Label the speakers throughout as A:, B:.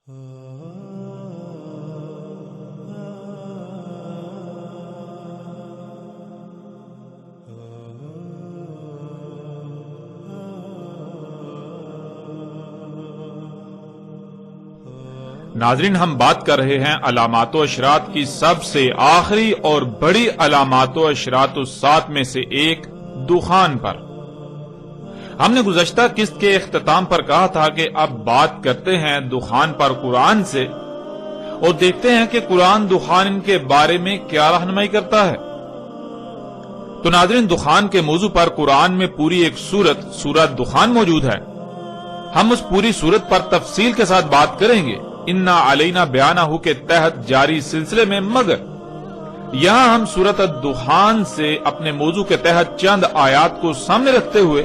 A: ناظرین، ہم بات کر رہے ہیں علامات و اشراط کی سب سے آخری اور بڑی علامات و اشراط الساعۃ میں سے ایک دخان پر۔ ہم نے گزشتہ قسط کے اختتام پر کہا تھا کہ اب بات کرتے ہیں دخان پر قرآن سے اور دیکھتے ہیں کہ قرآن دخان کے بارے میں کیا رہنمائی کرتا ہے۔ تو ناظرین، دخان کے موضوع پر قرآن میں پوری ایک سورت دخان موجود ہے۔ ہم اس پوری سورت پر تفصیل کے ساتھ بات کریں گے انا علینا بیانہ کے تحت جاری سلسلے میں، مگر یہاں ہم سورت الدخان سے اپنے موضوع کے تحت چند آیات کو سامنے رکھتے ہوئے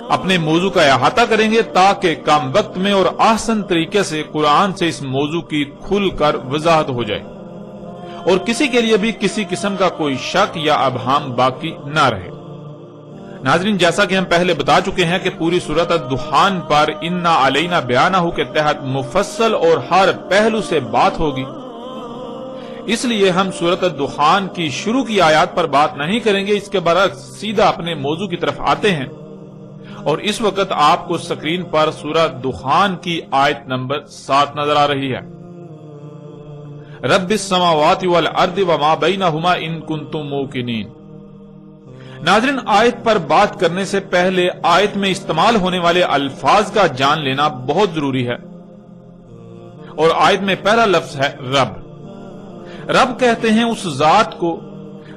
A: اپنے موضوع کا احاطہ کریں گے تاکہ کم وقت میں اور احسن طریقے سے قرآن سے اس موضوع کی کھل کر وضاحت ہو جائے اور کسی کے لیے بھی کسی قسم کا کوئی شک یا ابہام باقی نہ رہے۔ ناظرین، جیسا کہ ہم پہلے بتا چکے ہیں کہ پوری سورت الدخان پر انا علینا بیانہ کے تحت مفصل اور ہر پہلو سے بات ہوگی، اس لیے ہم سورت الدخان کی شروع کی آیات پر بات نہیں کریں گے، اس کے برعکس سیدھا اپنے موضوع کی طرف آتے ہیں۔ اور اس وقت آپ کو سکرین پر سورت دخان کی آیت نمبر 7 نظر آ رہی ہے۔ رب السماوات والارض وما بینہما ان کنتم موقنین۔ ناظرین، آیت پر بات کرنے سے پہلے آیت میں استعمال ہونے والے الفاظ کا جان لینا بہت ضروری ہے، اور آیت میں پہلا لفظ ہے رب۔ رب کہتے ہیں اس ذات کو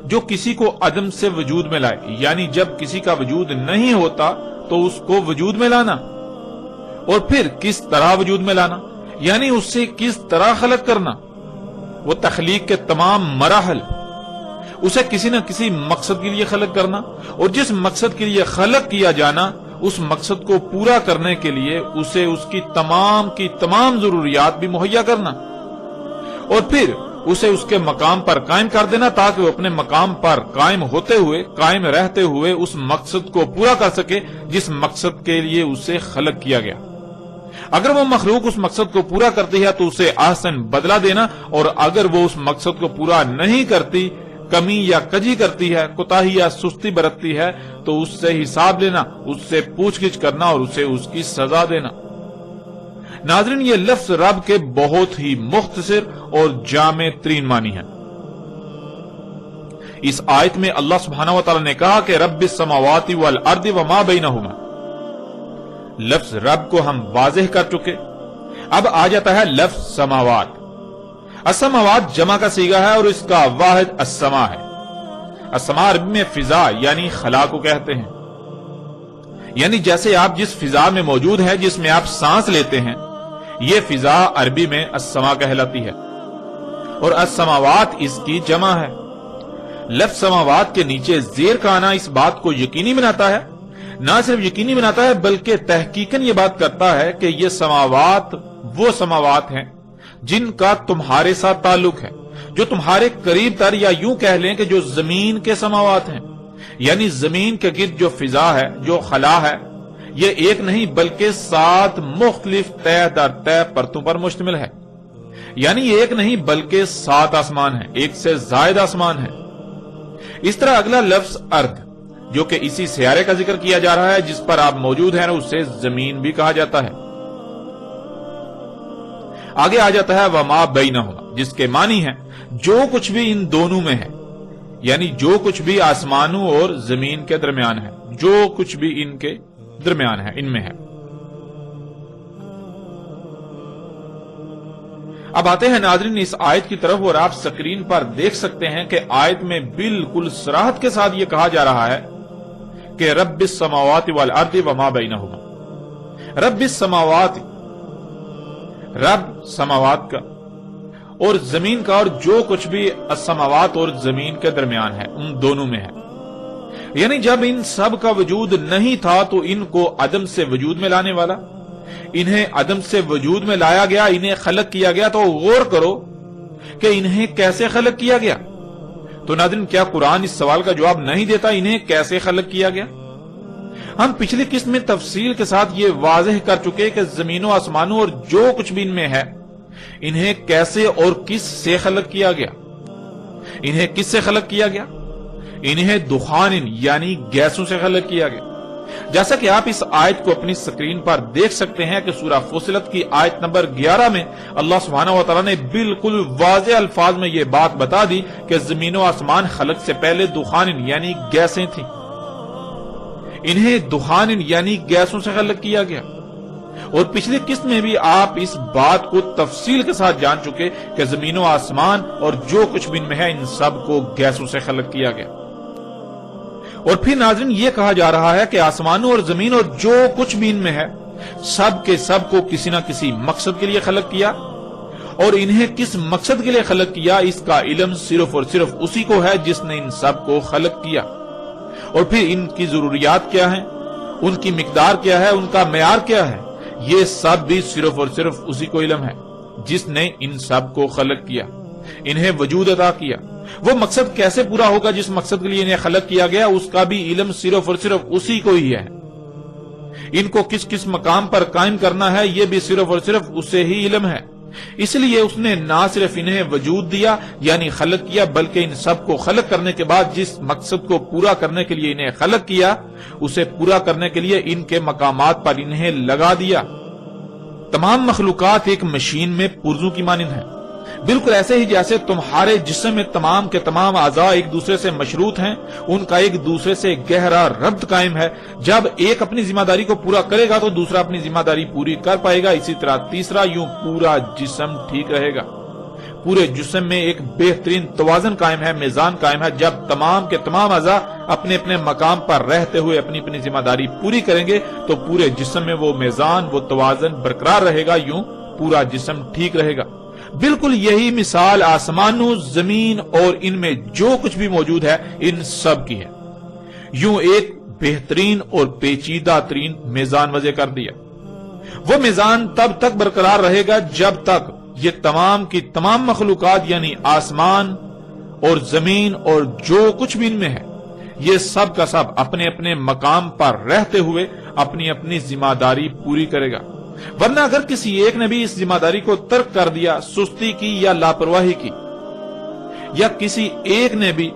A: جو کسی کو عدم سے وجود میں لائے، یعنی جب کسی کا وجود نہیں ہوتا تو اس کو وجود میں لانا، اور پھر کس طرح وجود میں لانا، یعنی اس سے کس طرح خلق کرنا، وہ تخلیق کے تمام مراحل، اسے کسی نہ کسی مقصد کے لیے خلق کرنا، اور جس مقصد کے لیے خلق کیا جانا اس مقصد کو پورا کرنے کے لیے اسے اس کی تمام ضروریات بھی مہیا کرنا، اور پھر اسے اس کے مقام پر قائم کر دینا تاکہ وہ اپنے مقام پر قائم رہتے ہوئے اس مقصد کو پورا کر سکے جس مقصد کے لیے اسے خلق کیا گیا۔ اگر وہ مخلوق اس مقصد کو پورا کرتی ہے تو اسے احسن بدلہ دینا، اور اگر وہ اس مقصد کو پورا نہیں کرتی، کمی یا کجی کرتی ہے، کوتاہی یا سستی برتتی ہے، تو اس سے حساب لینا، اس سے پوچھ گچھ کرنا اور اسے اس کی سزا دینا۔ ناظرین، یہ لفظ رب کے بہت ہی مختصر اور جامع ترین معنی ہے۔ اس آیت میں اللہ سبحانہ و تعالی نے کہا کہ رب السماوات والارض وما بینہما۔ لفظ رب کو ہم واضح کر چکے، اب آ جاتا ہے لفظ سماوات۔ السماوات جمع کا صیغہ ہے اور اس کا واحد السما ہے۔ السما عربی میں فضا یعنی خلا کو کہتے ہیں، یعنی جیسے آپ جس فضا میں موجود ہیں، جس میں آپ سانس لیتے ہیں، یہ فضا عربی میں السما کہلاتی ہے، اور السماوات اس کی جمع ہے۔ لفظ سماوات کے نیچے زیر کا آنا اس بات کو یقینی بناتا ہے، نہ صرف یقینی بناتا ہے بلکہ تحقیقاً یہ بات کرتا ہے کہ یہ سماوات وہ سماوات ہیں جن کا تمہارے ساتھ تعلق ہے، جو تمہارے قریب تر، یا یوں کہہ لیں کہ جو زمین کے سماوات ہیں، یعنی زمین کے گرد جو فضا ہے، جو خلا ہے، یہ ایک نہیں بلکہ 7 مختلف طے در طے پرتوں پر مشتمل ہے، یعنی ایک نہیں بلکہ 7 آسمان ہیں، ایک سے زائد آسمان ہیں۔ اس طرح اگلا لفظ ارض، جو کہ اسی سیارے کا ذکر کیا جا رہا ہے جس پر آپ موجود ہیں، اسے زمین بھی کہا جاتا ہے۔ آگے آ جاتا ہے وما بینہما، جس کے معنی ہے جو کچھ بھی ان دونوں میں ہے، یعنی جو کچھ بھی آسمانوں اور زمین کے درمیان ہے، جو کچھ بھی ان کے درمیان ہے، ان میں ہے۔ اب آتے ہیں ناظرین اس آیت کی طرف، اور آپ سکرین پر دیکھ سکتے ہیں کہ آیت میں بالکل صراحت کے ساتھ یہ کہا جا رہا ہے کہ رب السماوات والارض وما بینہما۔ رب السماوات، رب سماوات کا اور زمین کا، اور جو کچھ بھی السماوات اور زمین کے درمیان ہے، ان دونوں میں ہے، یعنی جب ان سب کا وجود نہیں تھا تو ان کو عدم سے وجود میں لانے والا، انہیں عدم سے وجود میں لایا گیا، انہیں خلق کیا گیا۔ تو غور کرو کہ انہیں کیسے خلق کیا گیا۔ تو ناظرین، کیا قرآن اس سوال کا جواب نہیں دیتا انہیں کیسے خلق کیا گیا؟ ہم پچھلی قسط میں تفصیل کے ساتھ یہ واضح کر چکے کہ زمین و آسمانوں اور جو کچھ بھی ان میں ہے انہیں کیسے اور کس سے خلق کیا گیا۔ انہیں کس سے خلق کیا گیا؟ انہیں دخان یعنی گیسوں سے خلق کیا گیا۔ جیسا کہ آپ اس آیت کو اپنی سکرین پر دیکھ سکتے ہیں کہ سورہ فصلت کی آیت نمبر 11 میں اللہ سبحانہ و تعالیٰ نے بالکل واضح الفاظ میں یہ بات بتا دی کہ زمین و آسمان خلق سے پہلے دخان یعنی گیسیں تھیں۔ انہیں دخان یعنی گیسوں سے خلق کیا گیا، اور پچھلی قسط میں بھی آپ اس بات کو تفصیل کے ساتھ جان چکے کہ زمین و آسمان اور جو کچھ بھی ان میں ہے ان سب کو گیسوں سے خلق کیا گیا۔ اور پھر ناظرین یہ کہا جا رہا ہے کہ آسمانوں اور زمین اور جو کچھ بھی ان میں ہے سب کے سب کو کسی نہ کسی مقصد کے لیے خلق کیا، اور انہیں کس مقصد کے لیے خلق کیا اس کا علم صرف اور صرف اسی کو ہے جس نے ان سب کو خلق کیا۔ اور پھر ان کی ضروریات کیا ہیں، ان کی مقدار کیا ہے، ان کا معیار کیا ہے، یہ سب بھی صرف اور صرف اسی کو علم ہے جس نے ان سب کو خلق کیا، انہیں وجود عطا کیا۔ وہ مقصد کیسے پورا ہوگا جس مقصد کے لیے انہیں خلق کیا گیا اس کا بھی علم صرف اور صرف اسی کو ہی ہے۔ ان کو کس کس مقام پر قائم کرنا ہے یہ بھی صرف اور صرف اسے ہی علم ہے۔ اس لیے اس نے نہ صرف انہیں وجود دیا یعنی خلق کیا، بلکہ ان سب کو خلق کرنے کے بعد جس مقصد کو پورا کرنے کے لیے انہیں خلق کیا اسے پورا کرنے کے لیے ان کے مقامات پر انہیں لگا دیا۔ تمام مخلوقات ایک مشین میں پرزوں کی مانند ہیں، بالکل ایسے ہی جیسے تمہارے جسم میں تمام کے تمام اعضاء ایک دوسرے سے مشروط ہیں، ان کا ایک دوسرے سے گہرا ربط قائم ہے۔ جب ایک اپنی ذمہ داری کو پورا کرے گا تو دوسرا اپنی ذمہ داری پوری کر پائے گا، اسی طرح تیسرا، یوں پورا جسم ٹھیک رہے گا۔ پورے جسم میں ایک بہترین توازن قائم ہے، میزان قائم ہے۔ جب تمام کے تمام اعضاء اپنے اپنے مقام پر رہتے ہوئے اپنی اپنی ذمہ داری پوری کریں گے تو پورے جسم میں وہ میزان، وہ توازن برقرار رہے گا، یوں پورا جسم ٹھیک رہے گا۔ بالکل یہی مثال آسمانوں، زمین اور ان میں جو کچھ بھی موجود ہے ان سب کی ہے۔ یوں ایک بہترین اور پیچیدہ ترین میزان وضع کر دیا۔ وہ میزان تب تک برقرار رہے گا جب تک یہ تمام کی تمام مخلوقات یعنی آسمان اور زمین اور جو کچھ بھی ان میں ہے یہ سب کا سب اپنے اپنے مقام پر رہتے ہوئے اپنی اپنی ذمہ داری پوری کرے گا۔ ورنہ اگر کسی ایک نے بھی اس ذمہ داری کو ترک کر دیا، سستی کی یا لاپرواہی کی، یا کسی ایک نے بھی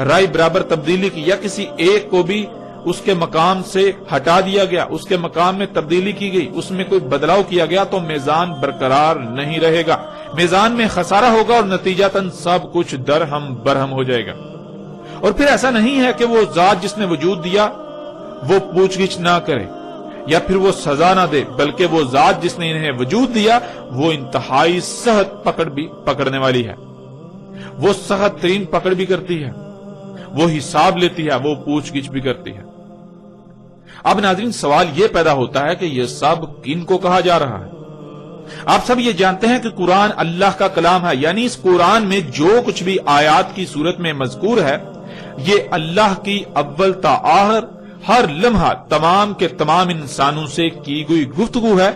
A: رائے برابر تبدیلی کی، یا کسی ایک کو بھی اس کے مقام سے ہٹا دیا گیا، اس کے مقام میں تبدیلی کی گئی، اس میں کوئی بدلاؤ کیا گیا تو میزان برقرار نہیں رہے گا، میزان میں خسارہ ہوگا اور نتیجتاً سب کچھ درہم برہم ہو جائے گا۔ اور پھر ایسا نہیں ہے کہ وہ ذات جس نے وجود دیا وہ پوچھ گچھ نہ کرے یا پھر وہ سزا نہ دے، بلکہ وہ ذات جس نے انہیں وجود دیا وہ انتہائی سخت پکڑ بھی پکڑنے والی ہے، وہ سخت ترین پکڑ بھی کرتی ہے، وہ حساب لیتی ہے، وہ پوچھ گچھ بھی کرتی ہے۔ اب ناظرین سوال یہ پیدا ہوتا ہے کہ یہ سب کن کو کہا جا رہا ہے؟ آپ سب یہ جانتے ہیں کہ قرآن اللہ کا کلام ہے، یعنی اس قرآن میں جو کچھ بھی آیات کی صورت میں مذکور ہے یہ اللہ کی اول تا آخر ہر لمحہ تمام کے تمام انسانوں سے کی گئی گفتگو ہے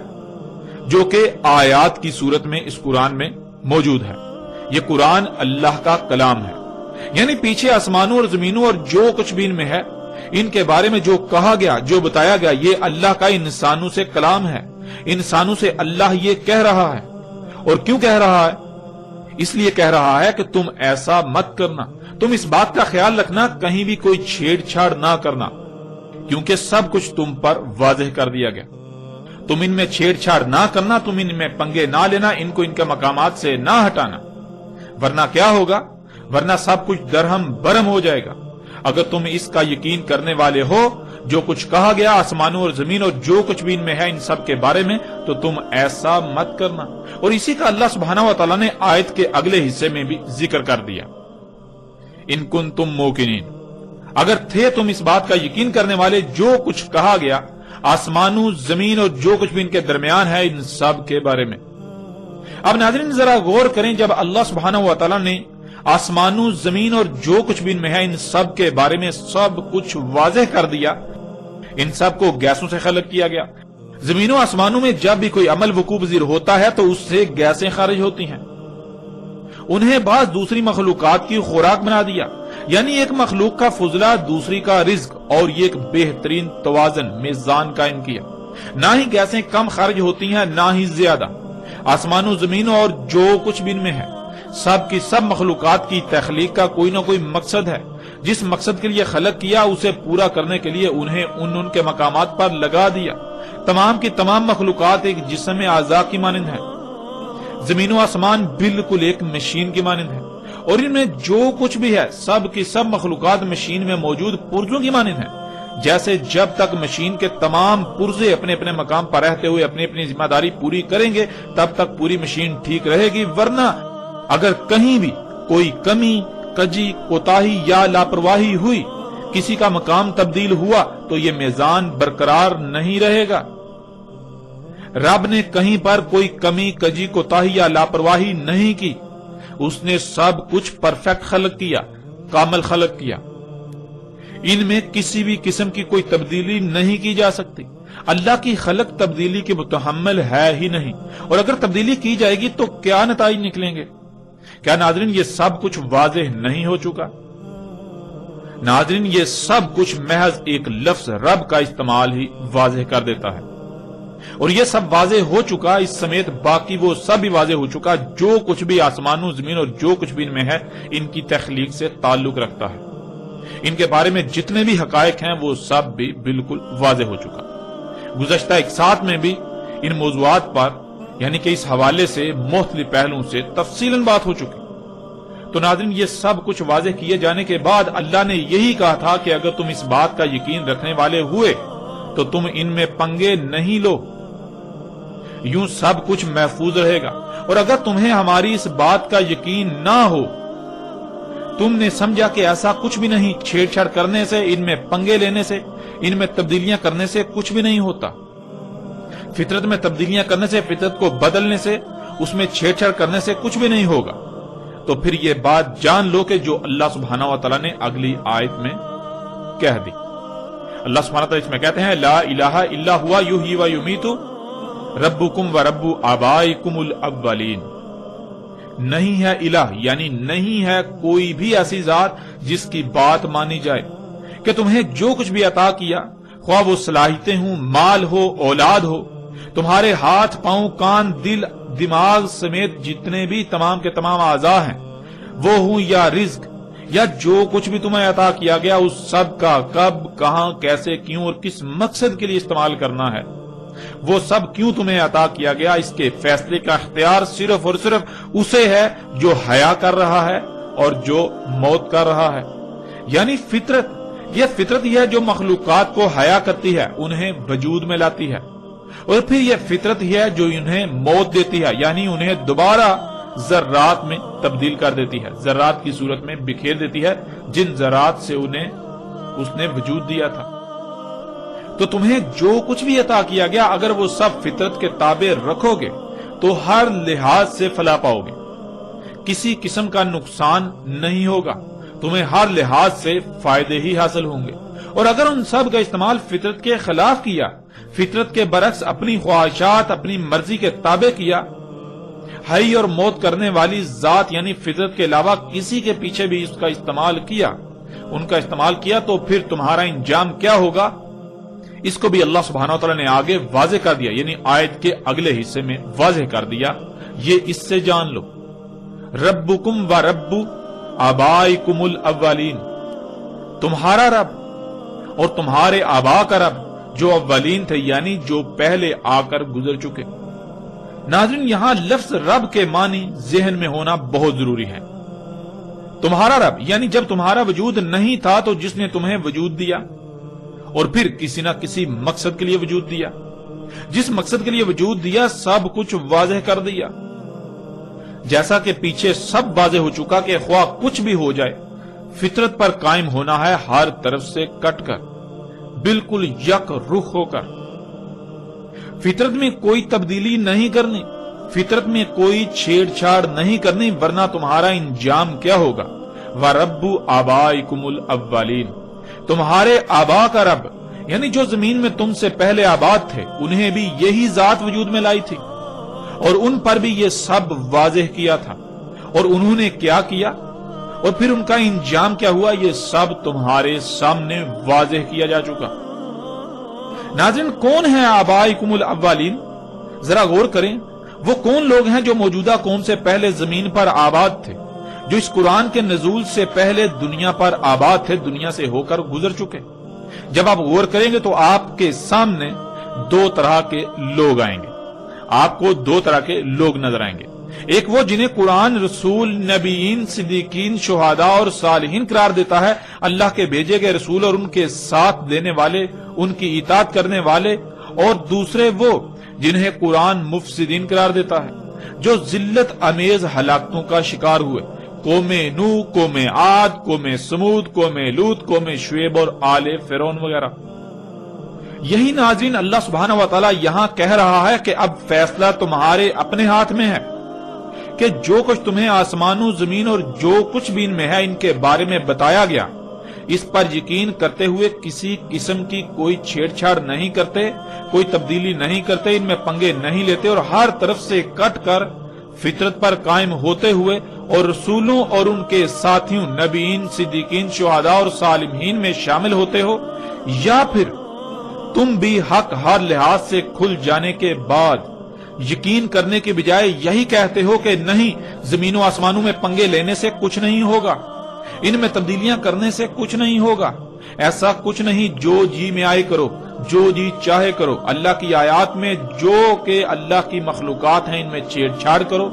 A: جو کہ آیات کی صورت میں اس قرآن میں موجود ہے۔ یہ قرآن اللہ کا کلام ہے، یعنی پیچھے آسمانوں اور زمینوں اور جو کچھ بھی ان میں ہے ان کے بارے میں جو کہا گیا، جو بتایا گیا، یہ اللہ کا انسانوں سے کلام ہے۔ انسانوں سے اللہ یہ کہہ رہا ہے، اور کیوں کہہ رہا ہے؟ اس لیے کہہ رہا ہے کہ تم ایسا مت کرنا، تم اس بات کا خیال رکھنا کہیں بھی کوئی چھیڑ چھاڑ نہ کرنا، کیونکہ سب کچھ تم پر واضح کر دیا گیا۔ تم ان میں چھیڑ چھاڑ نہ کرنا، تم ان میں پنگے نہ لینا، ان کو ان کے مقامات سے نہ ہٹانا، ورنہ کیا ہوگا؟ ورنہ سب کچھ درہم برہم ہو جائے گا۔ اگر تم اس کا یقین کرنے والے ہو جو کچھ کہا گیا آسمانوں اور زمین اور جو کچھ بھی ان میں ہے ان سب کے بارے میں، تو تم ایسا مت کرنا۔ اور اسی کا اللہ سبحانہ و تعالیٰ نے آیت کے اگلے حصے میں بھی ذکر کر دیا، ان کنتم موقنین، اگر تھے تم اس بات کا یقین کرنے والے جو کچھ کہا گیا آسمانوں، زمین اور جو کچھ بھی ان کے درمیان ہے ان سب کے بارے میں۔ اب ناظرین ذرا غور کریں، جب اللہ سبحانہ و تعالیٰ نے آسمانوں، زمین اور جو کچھ بھی ان میں ہے ان سب کے بارے میں سب کچھ واضح کر دیا، ان سب کو گیسوں سے خلق کیا گیا۔ زمینوں آسمانوں میں جب بھی کوئی عمل وقوع پذیر ہوتا ہے تو اس سے گیسیں خارج ہوتی ہیں، انہیں بعض دوسری مخلوقات کی خوراک بنا دیا، یعنی ایک مخلوق کا فضلہ دوسری کا رزق، اور یہ ایک بہترین توازن میزان قائم کیا۔ نہ ہی گیسیں کم خارج ہوتی ہیں نہ ہی زیادہ۔ آسمان و زمین اور جو کچھ بھی ان میں ہے، سب کی سب مخلوقات کی تخلیق کا کوئی نہ کوئی مقصد ہے۔ جس مقصد کے لیے خلق کیا اسے پورا کرنے کے لیے انہیں ان کے مقامات پر لگا دیا۔ تمام کی تمام مخلوقات ایک جسم اعضاء کی مانند ہے۔ زمین و آسمان بالکل ایک مشین کی مانند ہے، اور ان میں جو کچھ بھی ہے سب کی سب مخلوقات مشین میں موجود پرزوں کی مانند ہیں۔ جیسے جب تک مشین کے تمام پرزے اپنے اپنے مقام پر رہتے ہوئے اپنی اپنی ذمہ داری پوری کریں گے تب تک پوری مشین ٹھیک رہے گی، ورنہ اگر کہیں بھی کوئی کمی، کجی، کوتاہی یا لاپرواہی ہوئی، کسی کا مقام تبدیل ہوا تو یہ میزان برقرار نہیں رہے گا۔ رب نے کہیں پر کوئی کمی، کجی، کوتاہی یا لاپرواہی نہیں کی۔ اس نے سب کچھ پرفیکٹ خلق کیا، کامل خلق کیا۔ ان میں کسی بھی قسم کی کوئی تبدیلی نہیں کی جا سکتی۔ اللہ کی خلق تبدیلی کے متحمل ہے ہی نہیں، اور اگر تبدیلی کی جائے گی تو کیا نتائج نکلیں گے؟ کیا ناظرین یہ سب کچھ واضح نہیں ہو چکا؟ ناظرین یہ سب کچھ محض ایک لفظ رب کا استعمال ہی واضح کر دیتا ہے، اور یہ سب واضح ہو چکا، اس سمیت باقی وہ سب بھی واضح ہو چکا جو کچھ بھی آسمانوں زمین اور جو کچھ بھی ان میں ہے ان کی تخلیق سے تعلق رکھتا ہے۔ ان کے بارے میں جتنے بھی حقائق ہیں وہ سب بھی بالکل واضح ہو چکا۔ گزشتہ ایک ساتھ میں بھی ان موضوعات پر یعنی کہ اس حوالے سے مختلف پہلوؤں سے تفصیلاً بات ہو چکی۔ تو ناظرین یہ سب کچھ واضح کیے جانے کے بعد اللہ نے یہی کہا تھا کہ اگر تم اس بات کا یقین رکھنے والے ہوئے تو تم ان میں پنگے نہیں لو، یوں سب کچھ محفوظ رہے گا۔ اور اگر تمہیں ہماری اس بات کا یقین نہ ہو، تم نے سمجھا کہ ایسا کچھ بھی نہیں، چھیڑ چھاڑ کرنے سے، ان میں پنگے لینے سے، ان میں تبدیلیاں کرنے سے کچھ بھی نہیں ہوتا۔ فطرت میں تبدیلیاں کرنے سے، فطرت کو بدلنے سے، اس میں چھیڑ چھاڑ کرنے سے کچھ بھی نہیں ہوگا۔ تو پھر یہ بات جان لو کہ جو اللہ سبحانہ و تعالیٰ نے اگلی آیت میں کہہ دی۔ اللہ سبحانہ و تعالیٰ اس میں کہتے ہیں لا الہ الا ہوا یحیی و یمیت ربکم و رب آبائکم الاولین۔ نہیں ہے الہ یعنی نہیں ہے کوئی بھی ایسی ذات جس کی بات مانی جائے کہ تمہیں جو کچھ بھی عطا کیا، خواہ وہ صلاحیتیں ہوں، مال ہو، اولاد ہو، تمہارے ہاتھ، پاؤں، کان، دل، دماغ سمیت جتنے بھی تمام کے تمام اعضاء ہیں وہ ہوں، یا رزق، یا جو کچھ بھی تمہیں عطا کیا گیا، اس سب کا کب، کہاں، کیسے، کیوں اور کس مقصد کے لیے استعمال کرنا ہے، وہ سب کیوں تمہیں عطا کیا گیا، اس کے فیصلے کا اختیار صرف اور صرف اسے ہے جو حیا کر رہا ہے اور جو موت کر رہا ہے۔ یعنی فطرت، یہ فطرت ہی ہے جو مخلوقات کو حیا کرتی ہے، انہیں وجود میں لاتی ہے، اور پھر یہ فطرت ہی ہے جو انہیں موت دیتی ہے، یعنی انہیں دوبارہ ذرات میں تبدیل کر دیتی ہے، ذرات کی صورت میں بکھیر دیتی ہے جن ذرات سے انہیں اس نے وجود دیا تھا۔ تو تمہیں جو کچھ بھی عطا کیا گیا اگر وہ سب فطرت کے تابع رکھو گے تو ہر لحاظ سے فلاح پاؤ گے، کسی قسم کا نقصان نہیں ہوگا، تمہیں ہر لحاظ سے فائدے ہی حاصل ہوں گے۔ اور اگر ان سب کا استعمال فطرت کے خلاف کیا، فطرت کے برعکس اپنی خواہشات، اپنی مرضی کے تابع کیا، حی اور موت کرنے والی ذات یعنی فطرت کے علاوہ کسی کے پیچھے بھی اس کا استعمال کیا، ان کا استعمال کیا، تو پھر تمہارا انجام کیا ہوگا، اس کو بھی اللہ سبحانہ وتعالی نے آگے واضح کر دیا، یعنی آیت کے اگلے حصے میں واضح کر دیا۔ یہ اس سے جان لو ربکم و رب آبائکم الاولین، تمہارا رب اور تمہارے آبا کا رب جو اولین تھے یعنی جو پہلے آ کر گزر چکے۔ ناظرین یہاں لفظ رب کے معنی ذہن میں ہونا بہت ضروری ہے۔ تمہارا رب یعنی جب تمہارا وجود نہیں تھا تو جس نے تمہیں وجود دیا اور پھر کسی نہ کسی مقصد کے لیے وجود دیا، جس مقصد کے لیے وجود دیا سب کچھ واضح کر دیا، جیسا کہ پیچھے سب واضح ہو چکا کہ خواہ کچھ بھی ہو جائے فطرت پر قائم ہونا ہے ہر طرف سے کٹ کر، بالکل یک رخ ہو کر، فطرت میں کوئی تبدیلی نہیں کرنی، فطرت میں کوئی چھیڑ چھاڑ نہیں کرنی، ورنہ تمہارا انجام کیا ہوگا۔ وَرَبُّ آبَائِكُمُ الْأَوَّلِينَ، تمہارے آبا کا رب یعنی جو زمین میں تم سے پہلے آباد تھے انہیں بھی یہی ذات وجود میں لائی تھی اور ان پر بھی یہ سب واضح کیا تھا، اور انہوں نے کیا کیا اور پھر ان کا انجام کیا ہوا، یہ سب تمہارے سامنے واضح کیا جا چکا۔ ناظرین، کون ہیں آبائکم الاولین؟ ذرا غور کریں، وہ کون لوگ ہیں جو موجودہ قوم سے پہلے زمین پر آباد تھے، جو اس قرآن کے نزول سے پہلے دنیا پر آباد تھے، دنیا سے ہو کر گزر چکے۔ جب آپ غور کریں گے تو آپ کے سامنے دو طرح کے لوگ آئیں گے، آپ کو دو طرح کے لوگ نظر آئیں گے۔ ایک وہ جنہیں قرآن رسول، نبیین، صدیقین، شہداء اور صالحین قرار دیتا ہے، اللہ کے بھیجے گئے رسول اور ان کے ساتھ دینے والے، ان کی اطاعت کرنے والے، اور دوسرے وہ جنہیں قرآن مفسدین قرار دیتا ہے، جو ذلت امیز ہلاکتوں کا شکار ہوئے، قوم نوح، قوم عاد، قوم سمود، قوم لوط، قوم شعیب اور آل فرعون وغیرہ۔ یہی ناظرین اللہ سبحانہ و تعالی یہاں کہہ رہا ہے کہ اب فیصلہ تمہارے اپنے ہاتھ میں ہے، کہ جو کچھ تمہیں آسمانوں، زمین اور جو کچھ بھی ان میں ہے ان کے بارے میں بتایا گیا، اس پر یقین کرتے ہوئے کسی قسم کی کوئی چھیڑ چھاڑ نہیں کرتے، کوئی تبدیلی نہیں کرتے، ان میں پنگے نہیں لیتے، اور ہر طرف سے کٹ کر فطرت پر قائم ہوتے ہوئے اور رسولوں اور ان کے ساتھیوں، نبیین، صدیقین، شہداء اور صالحین میں شامل ہوتے ہو، یا پھر تم بھی حق ہر لحاظ سے کھل جانے کے بعد یقین کرنے کے بجائے یہی کہتے ہو کہ نہیں، زمین و آسمانوں میں پنگے لینے سے کچھ نہیں ہوگا، ان میں تبدیلیاں کرنے سے کچھ نہیں ہوگا، ایسا کچھ نہیں، جو جی میں آئے کرو، جو جی چاہے کرو، اللہ کی آیات میں جو کہ اللہ کی مخلوقات ہیں ان میں چھیڑ چھاڑ کرو،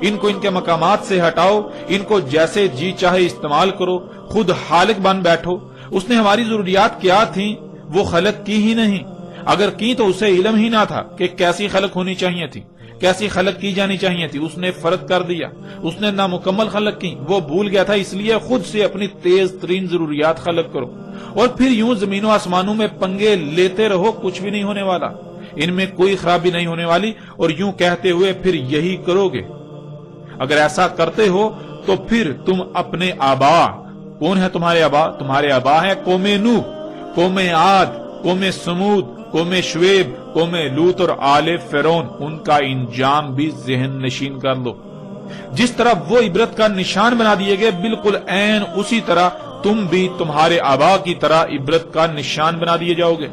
A: ان کو ان کے مقامات سے ہٹاؤ، ان کو جیسے جی چاہے استعمال کرو، خود خالق بن بیٹھو۔ اس نے ہماری ضروریات کیا تھیں وہ خلق کی ہی نہیں، اگر کی تو اسے علم ہی نہ تھا کہ کیسی خلق ہونی چاہیے تھی، کیسی خلق کی جانی چاہیے تھی، اس نے فرض کر دیا، اس نے نامکمل خلق کی، وہ بھول گیا تھا، اس لیے خود سے اپنی تیز ترین ضروریات خلق کرو، اور پھر یوں زمین و آسمانوں میں پنگے لیتے رہو، کچھ بھی نہیں ہونے والا، ان میں کوئی خرابی نہیں ہونے والی، اور یوں کہتے ہوئے پھر یہی کرو گے۔ اگر ایسا کرتے ہو تو پھر تم اپنے آبا، کون ہے تمہارے آبا؟ تمہارے آبا ہیں قوم نوح، قوم عاد، قوم سمود، قوم شعیب، قوم لوط اور آل فرعون، ان کا انجام بھی ذہن نشین کر لو۔ جس طرح وہ عبرت کا نشان بنا دیے گئے، بالکل عین اسی طرح تم بھی تمہارے آبا کی طرح عبرت کا نشان بنا دیے جاؤ گے۔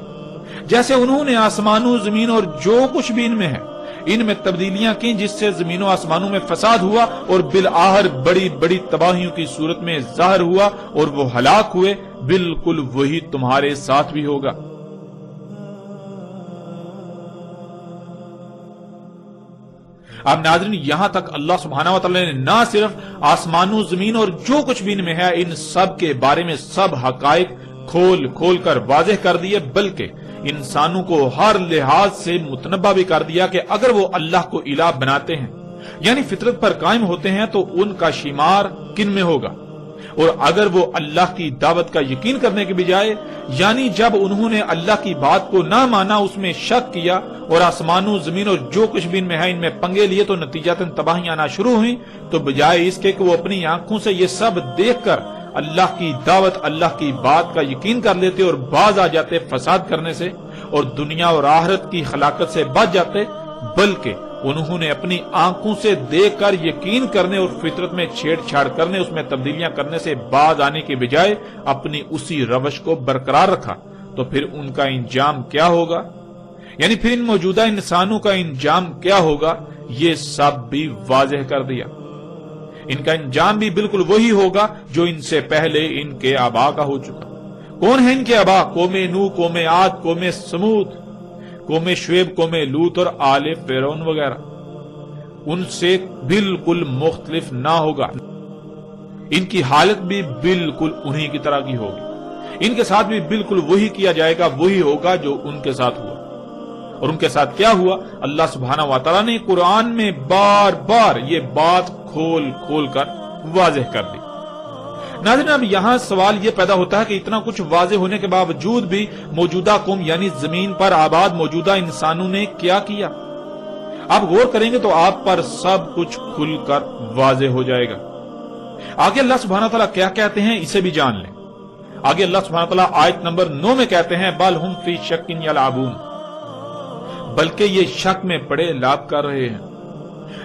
A: جیسے انہوں نے آسمانوں، زمین اور جو کچھ بھی ان میں ہے، ان میں تبدیلیاں کی، جس سے زمین و آسمانوں میں فساد ہوا اور بالآخر بڑی بڑی تباہیوں کی صورت میں ظاہر ہوا اور وہ ہلاک ہوئے، بالکل وہی تمہارے ساتھ بھی ہوگا۔ اب ناظرین، یہاں تک اللہ سبحانہ و تعالی نے نہ صرف آسمانوں، زمین اور جو کچھ بھی ان میں ہے ان سب کے بارے میں سب حقائق کھول کھول کر واضح کر دیے، بلکہ انسانوں کو ہر لحاظ سے متنبہ بھی کر دیا کہ اگر وہ اللہ کو الہ بناتے ہیں، یعنی فطرت پر قائم ہوتے ہیں، تو ان کا شمار کن میں ہوگا، اور اگر وہ اللہ کی دعوت کا یقین کرنے کے بجائے، یعنی جب انہوں نے اللہ کی بات کو نہ مانا، اس میں شک کیا اور آسمانوں، زمین اور جو کچھ بھی ان میں ہے ان میں پنگے لیے، تو نتیجتاً تباہیاں آنا شروع ہوئیں، تو بجائے اس کے کہ وہ اپنی آنکھوں سے یہ سب دیکھ کر اللہ کی دعوت، اللہ کی بات کا یقین کر لیتے اور باز آ جاتے فساد کرنے سے اور دنیا اور آخرت کی ہلاکت سے بچ جاتے، بلکہ انہوں نے اپنی آنکھوں سے دیکھ کر یقین کرنے اور فطرت میں چھیڑ چھاڑ کرنے، اس میں تبدیلیاں کرنے سے باز آنے کے بجائے اپنی اسی روش کو برقرار رکھا، تو پھر ان کا انجام کیا ہوگا، یعنی پھر ان موجودہ انسانوں کا انجام کیا ہوگا، یہ سب بھی واضح کر دیا۔ ان کا انجام بھی بالکل وہی ہوگا جو ان سے پہلے ان کے آبا کا ہو چکا۔ کون ہے ان کے آبا؟ قوم نوح، قوم عاد، قوم سمود، قوم شعیب، قوم لوط اور آل فرعون وغیرہ۔ ان سے بالکل مختلف نہ ہوگا، ان کی حالت بھی بالکل انہی کی طرح کی ہوگی، ان کے ساتھ بھی بالکل وہی کیا جائے گا، وہی ہوگا جو ان کے ساتھ ہوا۔ اور ان کے ساتھ کیا ہوا، اللہ سبحانہ و تعالیٰ نے قرآن میں بار بار یہ بات کھول کھول کر واضح کر دی۔ ناظرین، اب یہاں سوال یہ پیدا ہوتا ہے کہ اتنا کچھ واضح ہونے کے باوجود بھی موجودہ قوم یعنی زمین پر آباد موجودہ انسانوں نے کیا کیا؟ آپ غور کریں گے تو آپ پر سب کچھ کھل کر واضح ہو جائے گا۔ آگے اللہ سبحانہ تعالیٰ کیا کہتے ہیں اسے بھی جان لیں۔ آگے اللہ سبحانہ تعالیٰ آیت نمبر 9 میں کہتے ہیں بل ہم فی شک یلعبون، بلکہ یہ شک میں پڑے لعب کر رہے ہیں۔